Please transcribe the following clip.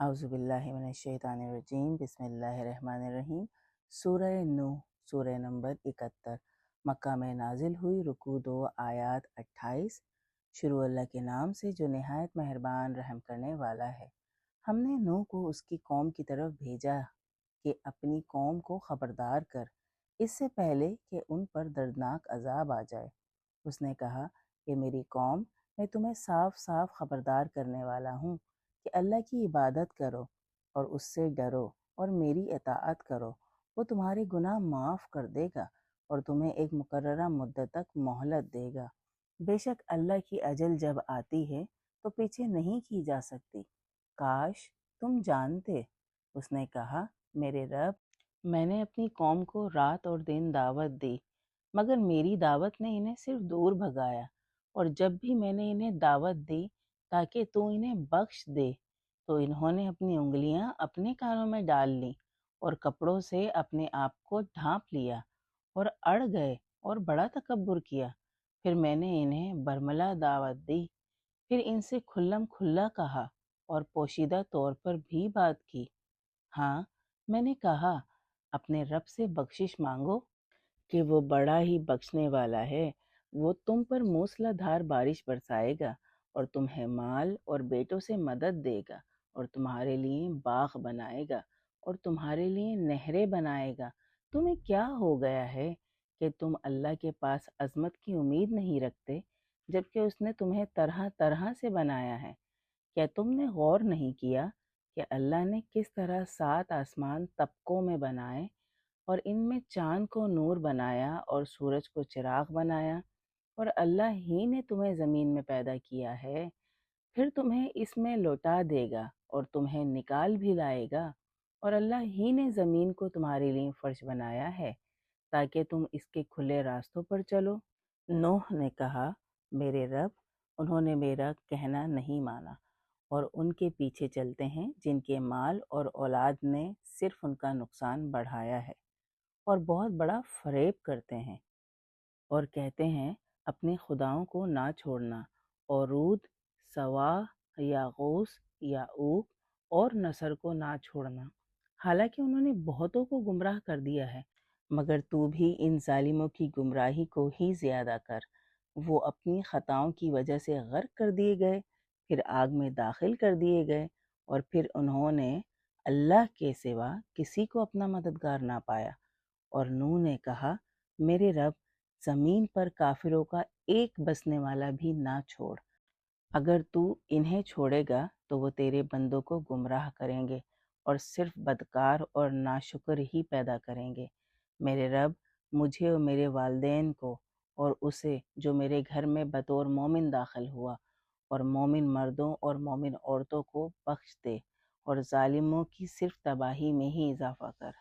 اعوذ باللہ من الشیطان الرجیم، بسم اللہ الرحمن الرحیم۔ سورہ نوح، سورہ نمبر 71، مکہ میں نازل ہوئی، رکوع 2 آیات 28۔ شروع اللہ کے نام سے جو نہایت مہربان رحم کرنے والا ہے۔ ہم نے نوح کو اس کی قوم کی طرف بھیجا کہ اپنی قوم کو خبردار کر، اس سے پہلے کہ ان پر دردناک عذاب آ جائے۔ اس نے کہا کہ میری قوم، میں تمہیں صاف صاف خبردار کرنے والا ہوں کہ اللہ کی عبادت کرو اور اس سے ڈرو اور میری اطاعت کرو، وہ تمہارے گناہ معاف کر دے گا اور تمہیں ایک مقررہ مدت تک مہلت دے گا۔ بے شک اللہ کی اجل جب آتی ہے تو پیچھے نہیں کی جا سکتی، کاش تم جانتے۔ اس نے کہا، میرے رب، میں نے اپنی قوم کو رات اور دن دعوت دی، مگر میری دعوت نے انہیں صرف دور بھگایا، اور جب بھی میں نے انہیں دعوت دی تاکہ تو انہیں بخش دے تو انہوں نے اپنی انگلیاں اپنے کانوں میں ڈال لیں اور کپڑوں سے اپنے آپ کو ڈھانپ لیا اور اڑ گئے اور بڑا تکبر کیا۔ پھر میں نے انہیں برملا دعوت دی، پھر ان سے کھلم کھلا کہا اور پوشیدہ طور پر بھی بات کی۔ ہاں، میں نے کہا، اپنے رب سے بخشش مانگو کہ وہ بڑا ہی بخشنے والا ہے، وہ تم پر موسلا دھار بارش برسائے گا اور تمہیں مال اور بیٹوں سے مدد دے گا اور تمہارے لیے باغ بنائے گا اور تمہارے لیے نہریں بنائے گا۔ تمہیں کیا ہو گیا ہے کہ تم اللہ کے پاس عظمت کی امید نہیں رکھتے، جبکہ اس نے تمہیں طرح طرح سے بنایا ہے؟ کیا تم نے غور نہیں کیا کہ اللہ نے کس طرح 7 آسمان طبقوں میں بنائے اور ان میں چاند کو نور بنایا اور سورج کو چراغ بنایا، اور اللہ ہی نے تمہیں زمین میں پیدا کیا ہے، پھر تمہیں اس میں لوٹا دے گا اور تمہیں نکال بھی لائے گا، اور اللہ ہی نے زمین کو تمہارے لیے فرش بنایا ہے تاکہ تم اس کے کھلے راستوں پر چلو۔ نوح نے کہا، میرے رب، انہوں نے میرا کہنا نہیں مانا اور ان کے پیچھے چلتے ہیں جن کے مال اور اولاد نے صرف ان کا نقصان بڑھایا ہے، اور بہت بڑا فریب کرتے ہیں اور کہتے ہیں اپنے خداؤں کو نہ چھوڑنا، اور رود، سواع، یاغوث، یعوق اور نصر کو نہ چھوڑنا، حالانکہ انہوں نے بہتوں کو گمراہ کر دیا ہے۔ مگر تو بھی ان ظالموں کی گمراہی کو ہی زیادہ کر۔ وہ اپنی خطاؤں کی وجہ سے غرق کر دیے گئے، پھر آگ میں داخل کر دیے گئے، اور پھر انہوں نے اللہ کے سوا کسی کو اپنا مددگار نہ پایا۔ اور نوح نے کہا، میرے رب، زمین پر کافروں کا ایک بسنے والا بھی نہ چھوڑ۔ اگر تو انہیں چھوڑے گا تو وہ تیرے بندوں کو گمراہ کریں گے اور صرف بدکار اور ناشکر ہی پیدا کریں گے۔ میرے رب، مجھے اور میرے والدین کو اور اسے جو میرے گھر میں بطور مومن داخل ہوا اور مومن مردوں اور مومن عورتوں کو بخش دے، اور ظالموں کی صرف تباہی میں ہی اضافہ کر۔